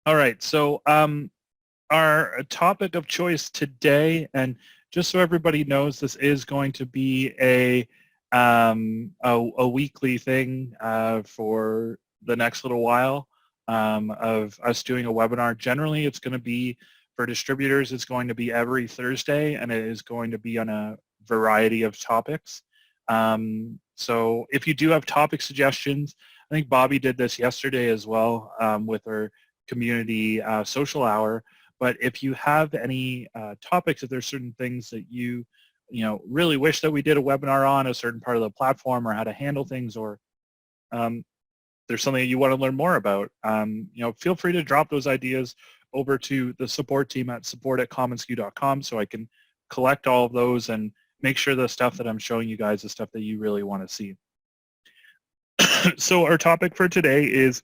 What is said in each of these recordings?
All right, so our topic of choice today, and just so everybody knows, this is going to be a weekly thing for the next little while of us doing a webinar. Generally, it's going to be for distributors. It's going to be every Thursday, and it is going to be on a variety of topics. So if you do have topic suggestions, I think Bobby did this yesterday as well with our community social hour. But if you have any topics, if there's certain things that you really wish that we did a webinar on, a certain part of the platform, or how to handle things, or there's something that you want to learn more about, feel free to drop those ideas over to the support team at support@commonsku.com so I can collect all of those and make sure the stuff that I'm showing you guys is stuff that you really want to see. So our topic for today is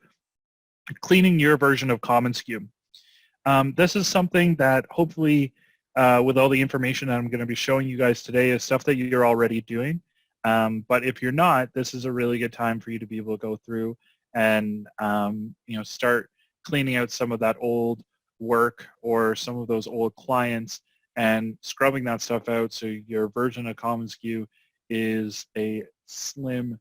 cleaning your version of commonsku. This is something that hopefully with all the information that I'm going to be showing you guys today is stuff that you're already doing. But if you're not, this is a really good time for you to be able to go through and start cleaning out some of that old work or some of those old clients and scrubbing that stuff out so your version of commonsku is a slim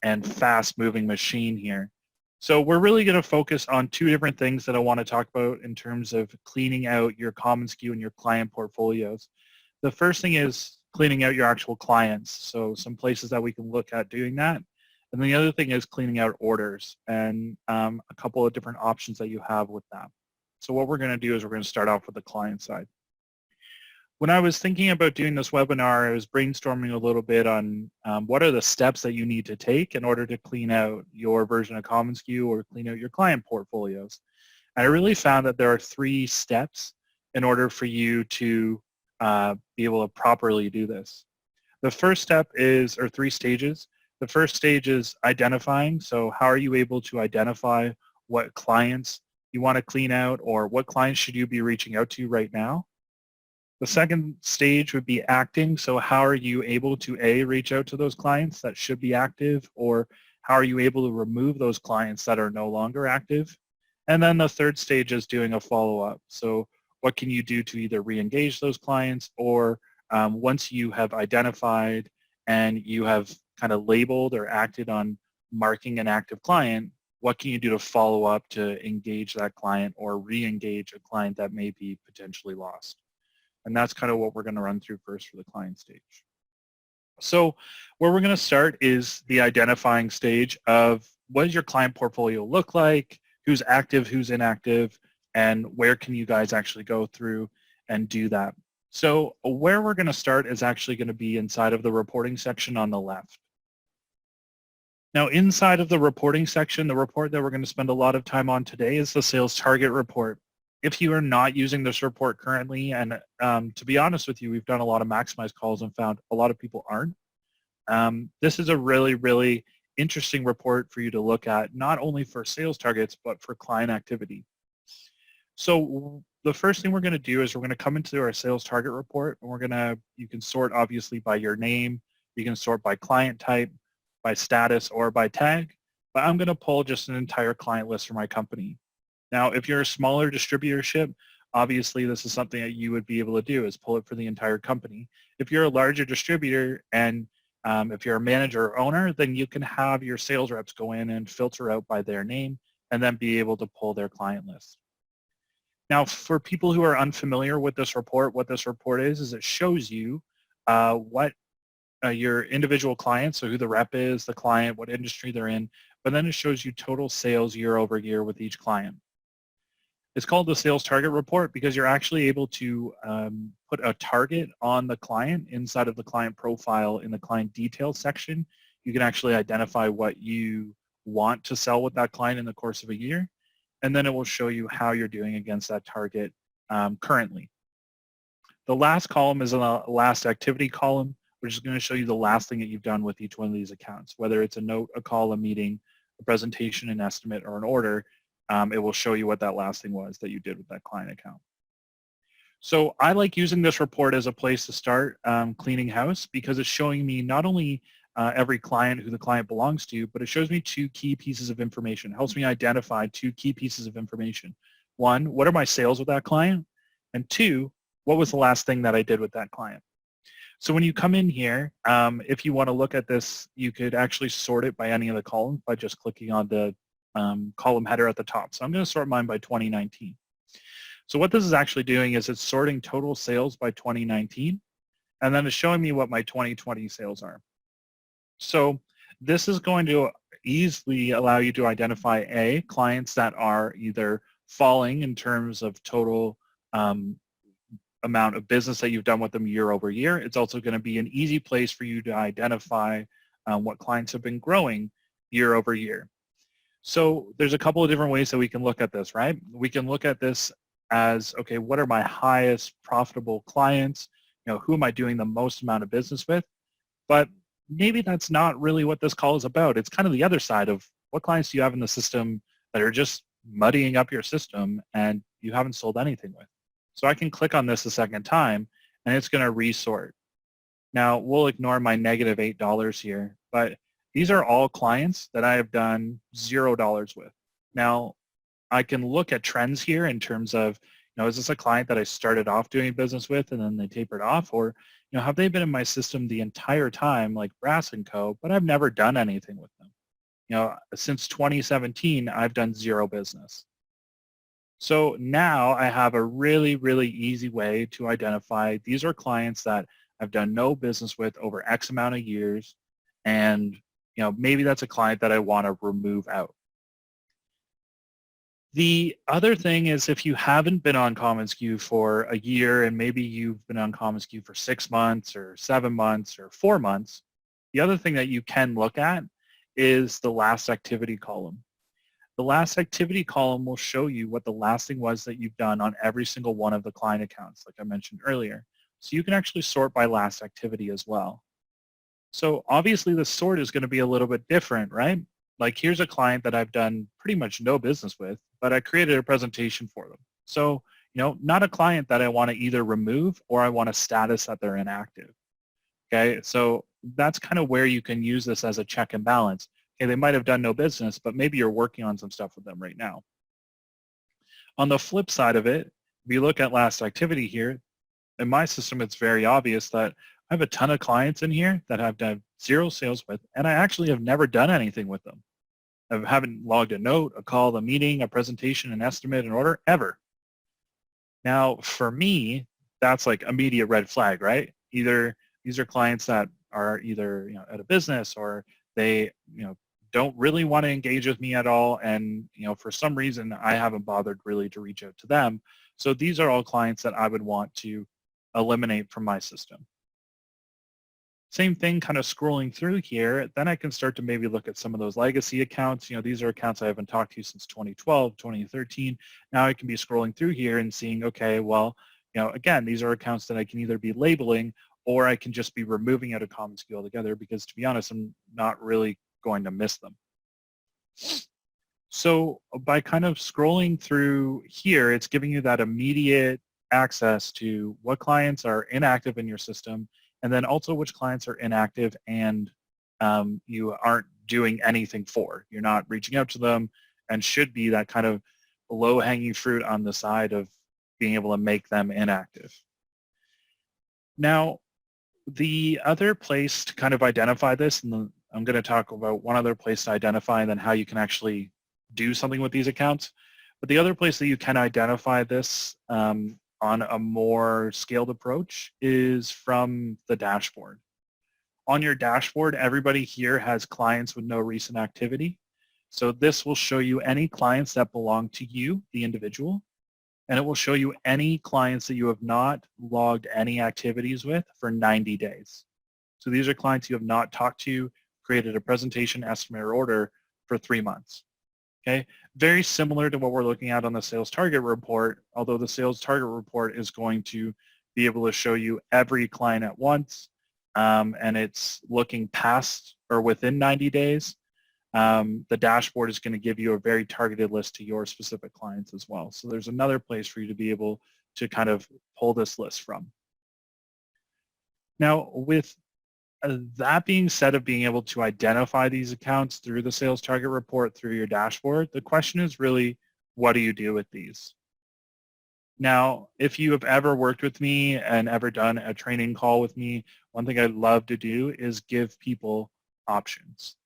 and fast moving machine here. So we're really going to focus on two different things that I want to talk about in terms of cleaning out your commonsku and your client portfolios. The first thing is cleaning out your actual clients. So some places that we can look at doing that. And the other thing is cleaning out orders and a couple of different options that you have with that. So what we're going to do is we're going to start off with the client side. When I was thinking about doing this webinar, I was brainstorming a little bit on what are the steps that you need to take in order to clean out your version of commonsku or clean out your client portfolios. And I really found that there are 3 steps in order for you to be able to properly do this. The first step is, or 3 stages. The first stage is identifying. So how are you able to identify what clients you want to clean out, or what clients should you be reaching out to right now? The second stage would be acting. So how are you able to reach out to those clients that should be active, or how are you able to remove those clients that are no longer active? And then the third stage is doing a follow-up. So what can you do to either re-engage those clients, or once you have identified and you have kind of labeled or acted on marking an active client, what can you do to follow up to engage that client or re-engage a client that may be potentially lost? And that's kind of what we're going to run through first for the client stage. So where we're going to start is the identifying stage of what does your client portfolio look like, who's active, who's inactive, and where can you guys actually go through and do that. So where we're going to start is actually going to be inside of the reporting section on the left. Now inside of the reporting section, the report that we're going to spend a lot of time on today is the sales target report. If you are not using this report currently, and to be honest with you, we've done a lot of maximize calls and found a lot of people aren't. This is a really, really interesting report for you to look at, not only for sales targets, but for client activity. So the first thing we're going to do is we're going to come into our sales target report, and you can sort obviously by your name, you can sort by client type, by status, or by tag, but I'm going to pull just an entire client list for my company. Now, if you're a smaller distributorship, obviously this is something that you would be able to do, is pull it for the entire company. If you're a larger distributor and if you're a manager or owner, then you can have your sales reps go in and filter out by their name and then be able to pull their client list. Now, for people who are unfamiliar with this report, what this report is it shows you what your individual clients, so who the rep is, the client, what industry they're in, but then it shows you total sales year over year with each client. It's called the sales target report because you're actually able to put a target on the client inside of the client profile in the client details section. You can actually identify what you want to sell with that client in the course of a year, and then it will show you how you're doing against that target currently. The last column is a last activity column, which is going to show you the last thing that you've done with each one of these accounts, whether it's a note, a call, a meeting, a presentation, an estimate, or an order. It will show you what that last thing was that you did with that client account. So I like using this report as a place to start cleaning house because it's showing me not only every client who the client belongs to, but it shows me 2 key pieces of information. It helps me identify 2 key pieces of information. one, what are my sales with that client? And two, what was the last thing that I did with that client? So when you come in here, if you want to look at this, you could actually sort it by any of the columns by just clicking on the column header at the top. So I'm going to sort mine by 2019. So what this is actually doing is it's sorting total sales by 2019, and then it's showing me what my 2020 sales are. So this is going to easily allow you to identify clients that are either falling in terms of total amount of business that you've done with them year over year. It's also going to be an easy place for you to identify what clients have been growing year over year. So there's a couple of different ways that we can look at this, right? We can look at this as, okay, what are my highest profitable clients? Who am I doing the most amount of business with? But maybe that's not really what this call is about. It's kind of the other side of what clients do you have in the system that are just muddying up your system and you haven't sold anything with. So I can click on this a second time and it's going to resort. Now we'll ignore my negative $8 here, but these are all clients that I have done $0 with. Now I can look at trends here in terms of, is this a client that I started off doing business with and then they tapered off, or have they been in my system the entire time like Brass & Co., but I've never done anything with them. Since 2017, I've done zero business. So now I have a really, really easy way to identify these are clients that I've done no business with over X amount of years, and maybe that's a client that I want to remove out. The other thing is if you haven't been on commonsku for a year and maybe you've been on commonsku for 6 months or 7 months or 4 months, the other thing that you can look at is the last activity column. The last activity column will show you what the last thing was that you've done on every single one of the client accounts, like I mentioned earlier. So you can actually sort by last activity as well. So obviously the sort is going to be a little bit different, right? Like here's a client that I've done pretty much no business with, but I created a presentation for them. So, not a client that I want to either remove or I want to status that they're inactive. Okay, so that's kind of where you can use this as a check and balance. Okay, they might have done no business, but maybe you're working on some stuff with them right now. On the flip side of it, if you look at last activity here, in my system, it's very obvious that I have a ton of clients in here that I've done zero sales with, and I actually have never done anything with them. I haven't logged a note, a call, a meeting, a presentation, an estimate, an order, ever. Now, for me, that's like immediate red flag, right? Either these are clients that are either out of business or they don't really want to engage with me at all, and for some reason I haven't bothered really to reach out to them. So these are all clients that I would want to eliminate from my system. Same thing, kind of scrolling through here, then I can start to maybe look at some of those legacy accounts. These are accounts I haven't talked to since 2012, 2013. Now I can be scrolling through here and seeing, okay, well, again, these are accounts that I can either be labeling or I can just be removing out of commonsku altogether because, to be honest, I'm not really going to miss them. So by kind of scrolling through here, it's giving you that immediate access to what clients are inactive in your system, and then also which clients are inactive and you aren't doing anything for. You're not reaching out to them and should be that kind of low-hanging fruit on the side of being able to make them inactive. Now, the other place to kind of identify this, and I'm going to talk about one other place to identify and then how you can actually do something with these accounts. But the other place that you can identify this on a more scaled approach is from the dashboard. On your dashboard, everybody here has clients with no recent activity. So this will show you any clients that belong to you, the individual, and it will show you any clients that you have not logged any activities with for 90 days. So these are clients you have not talked to, created a presentation, estimate, or order for 3 months. Okay, very similar to what we're looking at on the sales target report, although the sales target report is going to be able to show you every client at once, and it's looking past or within 90 days. The dashboard is going to give you a very targeted list to your specific clients as well. So there's another place for you to be able to kind of pull this list from. Now, with that being said, of being able to identify these accounts through the sales target report, through your dashboard, the question is really, what do you do with these? Now, if you have ever worked with me and ever done a training call with me, one thing I love to do is give people options.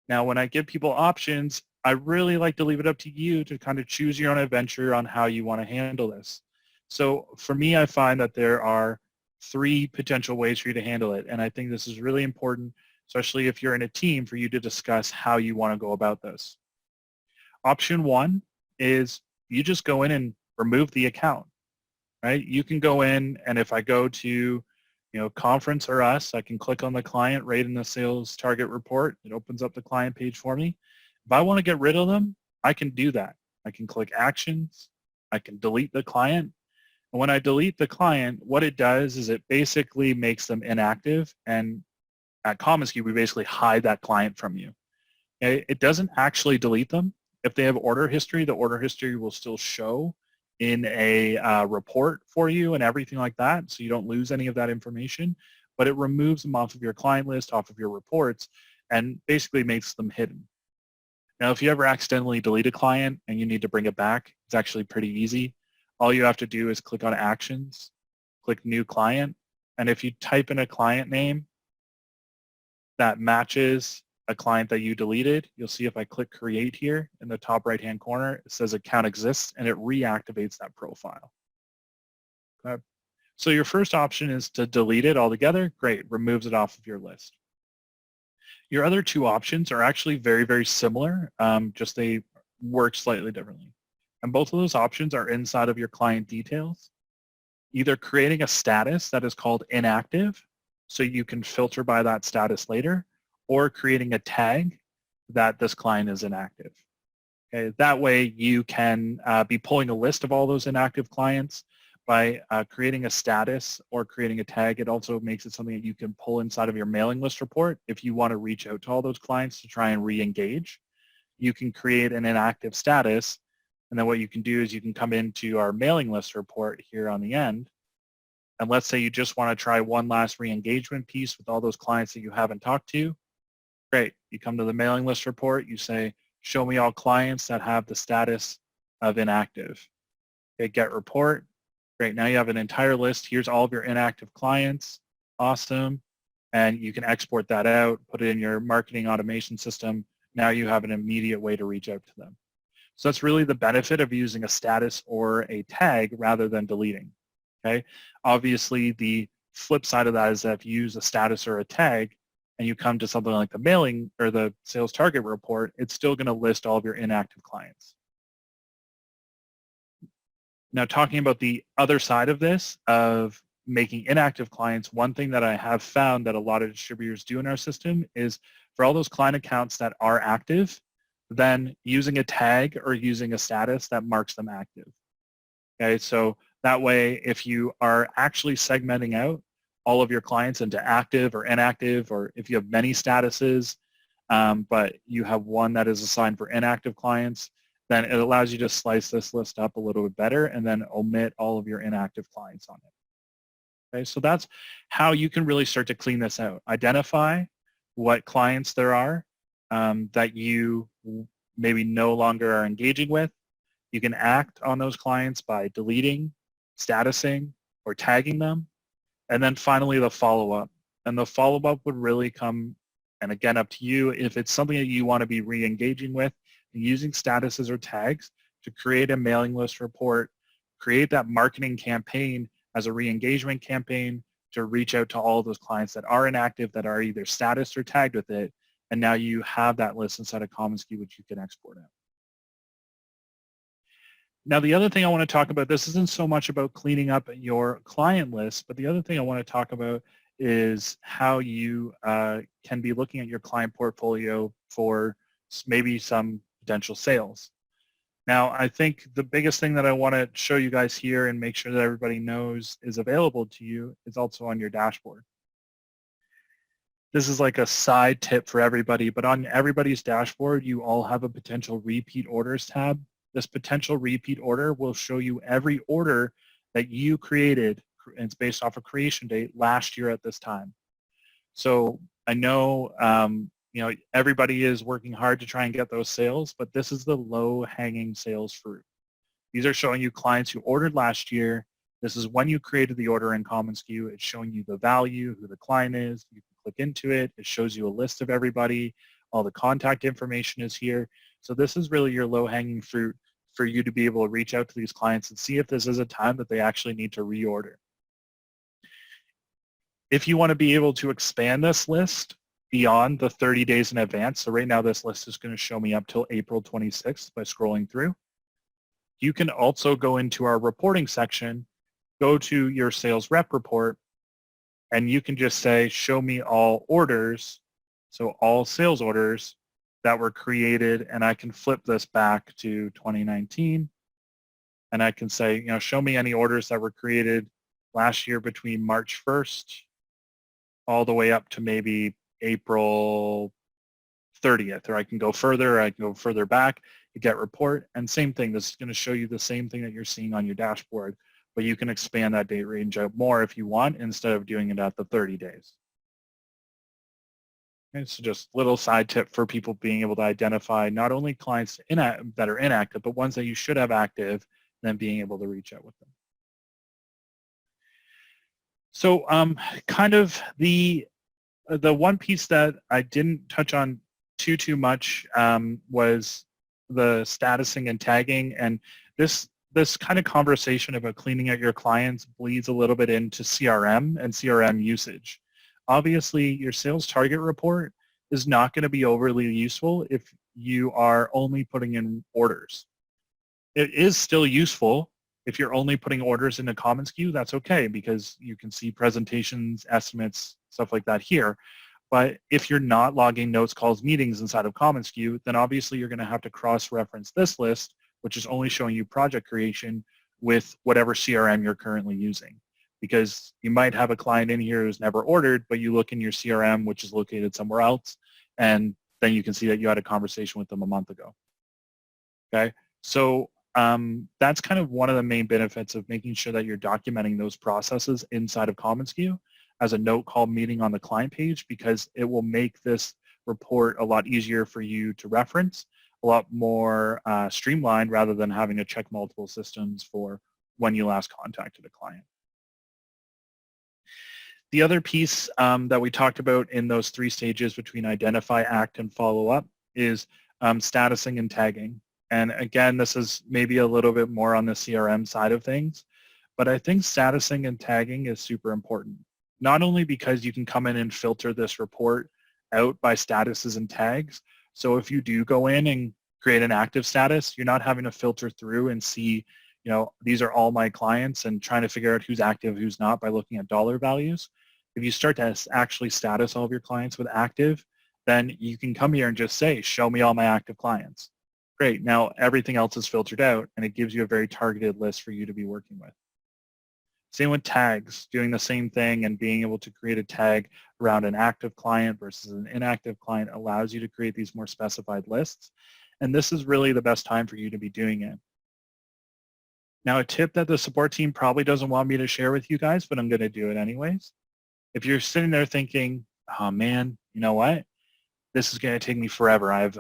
Now, when I give people options, I really like to leave it up to you to kind of choose your own adventure on how you want to handle this. So for me, I find that there are 3 potential ways for you to handle it. And I think this is really important, especially if you're in a team, for you to discuss how you want to go about this. Option 1 is you just go in and remove the account, right? You can go in, and if I go to conference or us, I can click on the client right in the sales target report. It opens up the client page for me. If I want to get rid of them, I can do that. I can click actions. I can delete the client. And when I delete the client, what it does is it basically makes them inactive. And at commonsku, we basically hide that client from you. Okay? It doesn't actually delete them. If they have order history, the order history will still show in a report for you and everything like that, so you don't lose any of that information, but it removes them off of your client list, off of your reports, and basically makes them hidden. Now, if you ever accidentally delete a client and you need to bring it back, it's actually pretty easy. All you have to do is click on Actions, click New Client, and if you type in a client name that matches a client that you deleted, you'll see if I click create here in the top right hand corner, it says account exists and it reactivates that profile. Okay. So your first option is to delete it altogether. Great, removes it off of your list. Your other 2 options are actually very, very similar, just they work slightly differently. And both of those options are inside of your client details. Either creating a status that is called inactive, so you can filter by that status later, or creating a tag that this client is inactive. Okay, that way you can be pulling a list of all those inactive clients by creating a status or creating a tag. It also makes it something that you can pull inside of your mailing list report if you want to reach out to all those clients to try and re-engage. You can create an inactive status, and then what you can do is you can come into our mailing list report here on the end, and let's say you just want to try one last re-engagement piece with all those clients that you haven't talked to. Great. You come to the mailing list report, you say, show me all clients that have the status of inactive. Okay, get report. Great. Now you have an entire list. Here's all of your inactive clients. Awesome. And you can export that out, put it in your marketing automation system. Now you have an immediate way to reach out to them. So that's really the benefit of using a status or a tag rather than deleting. Okay. Obviously, the flip side of that is that if you use a status or a tag, and you come to something like the mailing or the sales target report, it's still going to list all of your inactive clients. Now, talking about the other side of this, of making inactive clients, one thing that I have found that a lot of distributors do in our system is for all those client accounts that are active, then using a tag or using a status that marks them active. Okay, so that way, if you are actually segmenting out all of your clients into active or inactive, or if you have many statuses, but you have one that is assigned for inactive clients, then it allows you to slice this list up a little bit better and then omit all of your inactive clients on it. Okay, so that's how you can really start to clean this out. Identify what clients there are that you maybe no longer are engaging with. You can act on those clients by deleting, statusing, or tagging them. And then finally, the follow-up. And the follow-up would really come, and again, up to you, if it's something that you want to be re-engaging with, using statuses or tags to create a mailing list report, create that marketing campaign as a re-engagement campaign to reach out to all of those clients that are inactive, that are either status or tagged with it, and now you have that list inside of commonsku, which you can export out. Now, the other thing I want to talk about, this isn't so much about cleaning up your client list, but the other thing I want to talk about is how you can be looking at your client portfolio for maybe some potential sales. Now, I think the biggest thing that I want to show you guys here and make sure that everybody knows is available to you is also on your dashboard. This is like a side tip for everybody, but on everybody's dashboard, you all have a potential repeat orders tab. This potential repeat order will show you every order that you created, and it's based off a creation date last year at this time. So I know, everybody is working hard to try and get those sales, but this is the low-hanging sales fruit. These are showing you clients who ordered last year. This is when you created the order in commonsku. It's showing you the value, who the client is. You can click into it. It shows you a list of everybody. All the contact information is here. So this is really your low-hanging fruit for you to be able to reach out to these clients and see if this is a time that they actually need to reorder. If you want to be able to expand this list beyond the 30 days in advance, so right now this list is going to show me up till April 26th by scrolling through. You can also go into our reporting section, go to your sales rep report, and you can just say, show me all orders, so all sales orders that were created, and I can flip this back to 2019, and I can say, show me any orders that were created last year between March 1st all the way up to maybe April 30th, or I can go further back, you get report, and same thing, this is going to show you the same thing that you're seeing on your dashboard, but you can expand that date range out more if you want instead of doing it at the 30 days. Okay, so just a little side tip for people being able to identify not only clients that are inactive, but ones that you should have active, and then being able to reach out with them. So kind of the one piece that I didn't touch on too much was the statusing and tagging, and this kind of conversation about cleaning out your clients bleeds a little bit into CRM and CRM usage. Obviously, your sales target report is not going to be overly useful if you are only putting in orders. It is still useful if you're only putting orders into commonsku. That's okay because you can see presentations, estimates, stuff like that here. But if you're not logging notes, calls, meetings inside of commonsku, then obviously you're going to have to cross-reference this list, which is only showing you project creation, with whatever CRM you're currently using. Because you might have a client in here who's never ordered, but you look in your CRM, which is located somewhere else, and then you can see that you had a conversation with them a month ago. Okay, so that's kind of one of the main benefits of making sure that you're documenting those processes inside of commonsku as a note call meeting on the client page, because it will make this report a lot easier for you to reference, a lot more streamlined rather than having to check multiple systems for when you last contacted a client. The other piece that we talked about in those 3 stages between identify, act, and follow up is statusing and tagging. And again, this is maybe a little bit more on the CRM side of things, but I think statusing and tagging is super important. Not only because you can come in and filter this report out by statuses and tags. So if you do go in and create an active status, you're not having to filter through and see, these are all my clients and trying to figure out who's active, who's not by looking at dollar values. If you start to actually status all of your clients with active, then you can come here and just say, show me all my active clients. Great, now everything else is filtered out and it gives you a very targeted list for you to be working with. Same with tags, doing the same thing and being able to create a tag around an active client versus an inactive client allows you to create these more specified lists. And this is really the best time for you to be doing it. Now, a tip that the support team probably doesn't want me to share with you guys, but I'm going to do it anyways. If you're sitting there thinking, oh man, you know what? This is going to take me forever. I have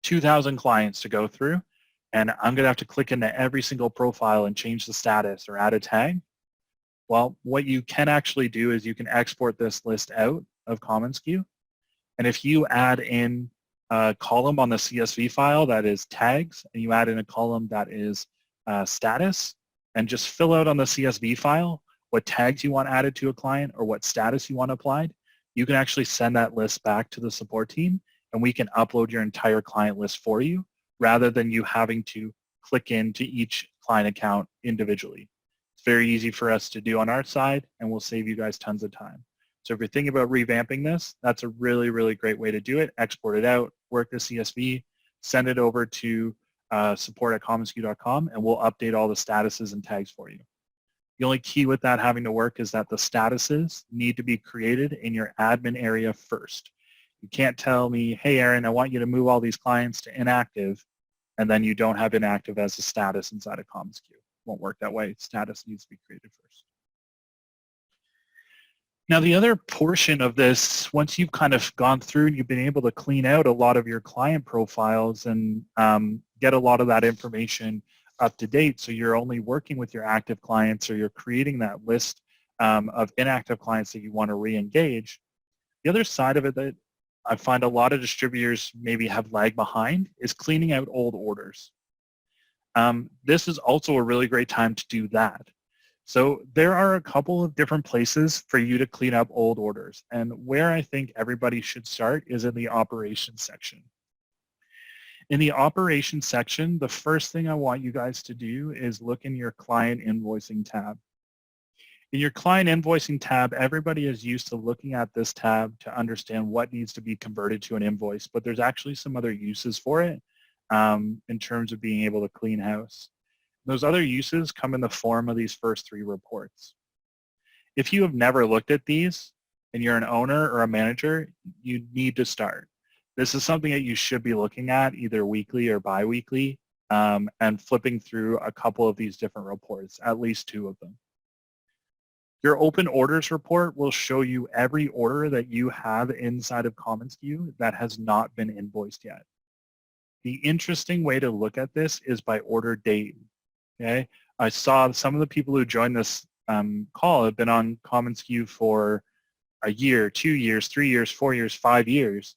2,000 clients to go through, and I'm going to have to click into every single profile and change the status or add a tag. Well, what you can actually do is you can export this list out of commonsku, and if you add in a column on the CSV file that is tags, and you add in a column that is status, and just fill out on the CSV file what tags you want added to a client or what status you want applied, you can actually send that list back to the support team, and we can upload your entire client list for you rather than you having to click into each client account individually. It's very easy for us to do on our side, and we'll save you guys tons of time. So if you're thinking about revamping this, that's a really, really great way to do it. Export it out, work the CSV, send it over to support@commonsku.com, and we'll update all the statuses and tags for you. The only key with that having to work is that the statuses need to be created in your admin area first. You can't tell me, hey, Aaron, I want you to move all these clients to inactive, and then you don't have inactive as a status inside of commonsku. It won't work that way. Status needs to be created first. Now, the other portion of this, once you've kind of gone through and you've been able to clean out a lot of your client profiles and get a lot of that information up to date, so you're only working with your active clients, or you're creating that list of inactive clients that you want to re-engage. The other side of it that I find a lot of distributors maybe have lagged behind is cleaning out old orders. This is also a really great time to do that. So there are a couple of different places for you to clean up old orders. And where I think everybody should start is in the operations section. In the operations section, the first thing I want you guys to do is look in your client invoicing tab. In your client invoicing tab, everybody is used to looking at this tab to understand what needs to be converted to an invoice, but there's actually some other uses for it in terms of being able to clean house. Those other uses come in the form of these first three reports. If you have never looked at these and you're an owner or a manager, you need to start. This is something that you should be looking at either weekly or biweekly and flipping through a couple of these different reports, at least two of them. Your open orders report will show you every order that you have inside of commonsku that has not been invoiced yet. The interesting way to look at this is by order date. Okay, I saw some of the people who joined this call have been on commonsku for a year, 2 years, 3 years, 4 years, 5 years.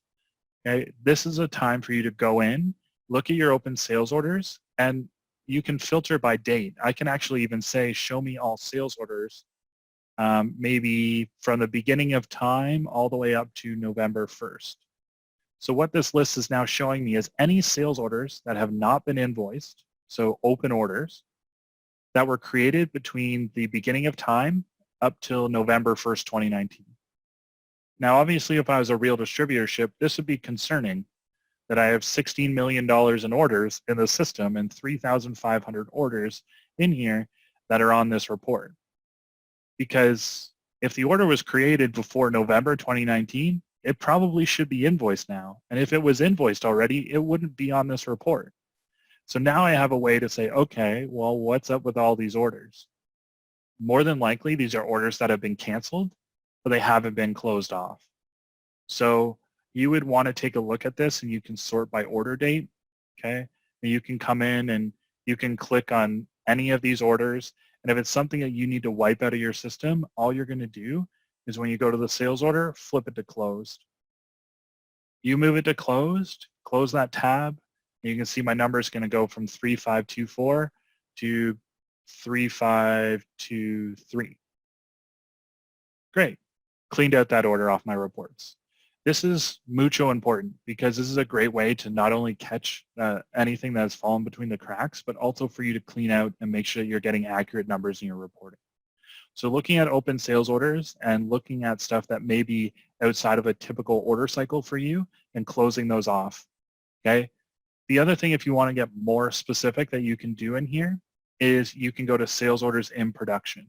Okay, this is a time for you to go in, look at your open sales orders, and you can filter by date. I can actually even say, show me all sales orders, maybe from the beginning of time all the way up to November 1st. So what this list is now showing me is any sales orders that have not been invoiced, so open orders, that were created between the beginning of time up till November 1st, 2019. Now, obviously, if I was a real distributorship, this would be concerning that I have $16 million in orders in the system and 3,500 orders in here that are on this report. Because if the order was created before November 2019, it probably should be invoiced now. And if it was invoiced already, it wouldn't be on this report. So now I have a way to say, okay, well, what's up with all these orders? More than likely, these are orders that have been canceled, but they haven't been closed off. So you would want to take a look at this, and you can sort by order date, okay? And you can come in and you can click on any of these orders. And if it's something that you need to wipe out of your system, all you're going to do is when you go to the sales order, flip it to closed. You move it to closed, close that tab, and you can see my number is going to go from 3524 to 3523. Great. Cleaned out that order off my reports. This is mucho important because this is a great way to not only catch anything that has fallen between the cracks, but also for you to clean out and make sure that you're getting accurate numbers in your reporting. So looking at open sales orders and looking at stuff that may be outside of a typical order cycle for you and closing those off, okay? The other thing, if you want to get more specific, that you can do in here is you can go to sales orders in production.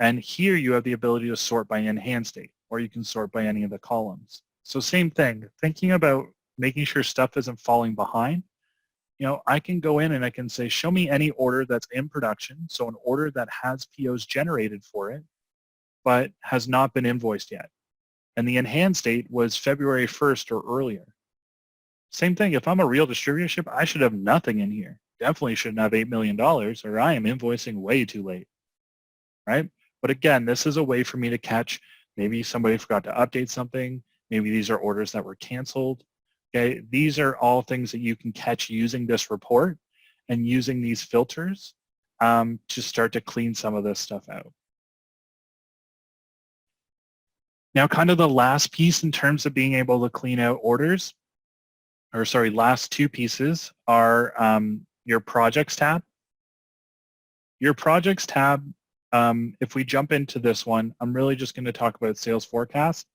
And here you have the ability to sort by in-hand state, or you can sort by any of the columns. So same thing, thinking about making sure stuff isn't falling behind. You know, I can go in and I can say, show me any order that's in production, so an order that has POs generated for it, but has not been invoiced yet. And the in-hand state was February 1st or earlier. Same thing, if I'm a real distributorship, I should have nothing in here. Definitely shouldn't have $8 million, or I am invoicing way too late, right? But again, this is a way for me to catch, maybe somebody forgot to update something, maybe these are orders that were canceled. Okay, these are all things that you can catch using this report and using these filters to start to clean some of this stuff out. Now, kind of the last piece in terms of being able to clean out orders, or sorry, last two pieces are your projects tab. Your projects tab, if we jump into this one, I'm really just going to talk about sales forecast.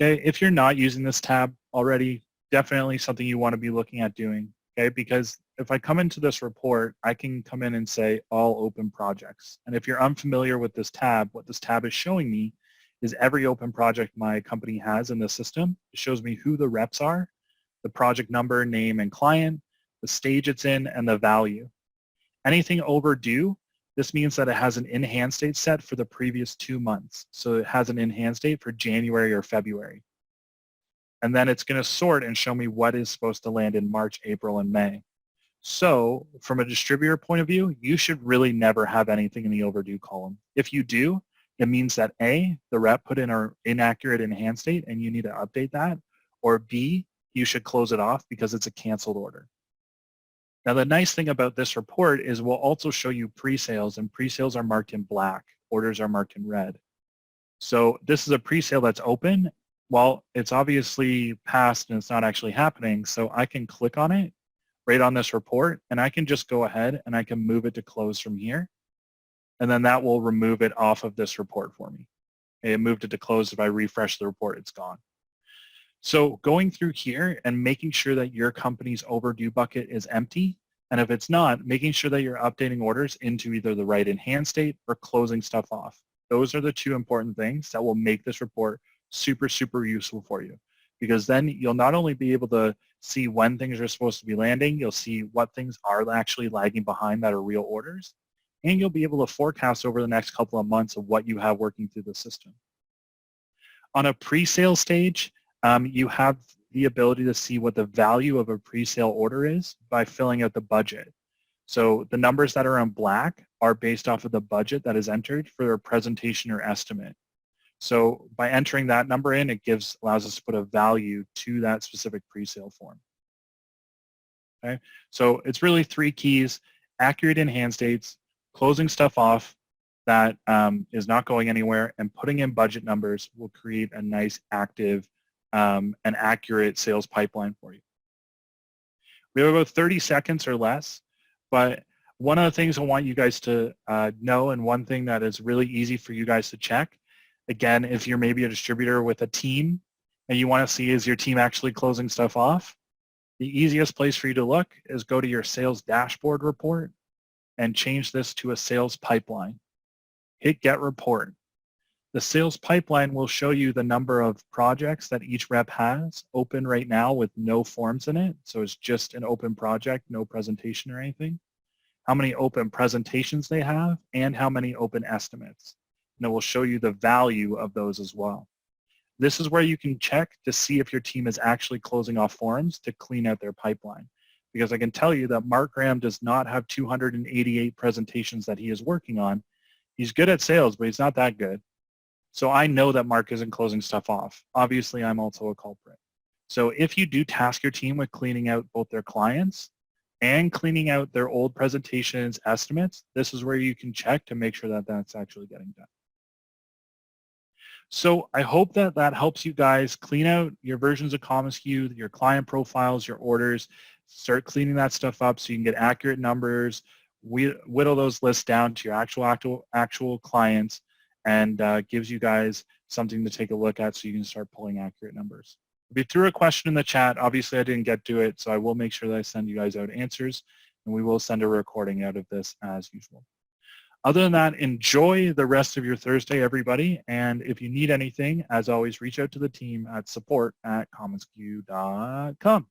Okay, if you're not using this tab already, definitely something you want to be looking at doing, okay? Because if I come into this report, I can come in and say all open projects. And if you're unfamiliar with this tab, what this tab is showing me is every open project my company has in the system. It shows me who the reps are, the project number, name, and client, the stage it's in, and the value. Anything overdue, this means that it has an in-hand state set for the previous 2 months. So it has an in-hand state for January or February. And then it's going to sort and show me what is supposed to land in March, April, and May. So from a distributor point of view, you should really never have anything in the overdue column. If you do, it means that A, the rep put in an inaccurate in hand state and you need to update that, or B, you should close it off because it's a canceled order. Now, the nice thing about this report is we'll also show you pre-sales, and pre-sales are marked in black. Orders are marked in red. So this is a pre-sale that's open. Well, it's obviously passed and it's not actually happening, so I can click on it right on this report, and I can just go ahead and I can move it to close from here. And then that will remove it off of this report for me. It moved it to close. If I refresh the report, it's gone. So going through here and making sure that your company's overdue bucket is empty, and if it's not, making sure that you're updating orders into either the right in hand state or closing stuff off. Those are the two important things that will make this report super, super useful for you, because then you'll not only be able to see when things are supposed to be landing, you'll see what things are actually lagging behind that are real orders, and you'll be able to forecast over the next couple of months of what you have working through the system. On a pre-sale stage, you have the ability to see what the value of a pre-sale order is by filling out the budget. So the numbers that are in black are based off of the budget that is entered for a presentation or estimate. So by entering that number in, it allows us to put a value to that specific pre-sale form. Okay, so it's really three keys: accurate in hand states, closing stuff off that is not going anywhere, and putting in budget numbers will create a nice active and accurate sales pipeline for you. We have about 30 seconds or less, but one of the things I want you guys to know, and one thing that is really easy for you guys to check, again, if you're maybe a distributor with a team and you want to see is your team actually closing stuff off, the easiest place for you to look is go to your sales dashboard report and change this to a sales pipeline. Hit get report. The sales pipeline will show you the number of projects that each rep has open right now with no forms in it. So it's just an open project, no presentation or anything. How many open presentations they have and how many open estimates. And it will show you the value of those as well. This is where you can check to see if your team is actually closing off forms to clean out their pipeline. Because I can tell you that Mark Graham does not have 288 presentations that he is working on. He's good at sales, but he's not that good. So I know that Mark isn't closing stuff off. Obviously, I'm also a culprit. So if you do task your team with cleaning out both their clients and cleaning out their old presentations, estimates, this is where you can check to make sure that that's actually getting done. So I hope that that helps you guys clean out your versions of commonsku, your client profiles, your orders, start cleaning that stuff up so you can get accurate numbers, whittle those lists down to your actual clients, and gives you guys something to take a look at so you can start pulling accurate numbers. If you threw a question in the chat, obviously I didn't get to it, so I will make sure that I send you guys out answers, and we will send a recording out of this as usual. Other than that, enjoy the rest of your Thursday, everybody, and if you need anything, as always, reach out to the team at support@commonsku.com.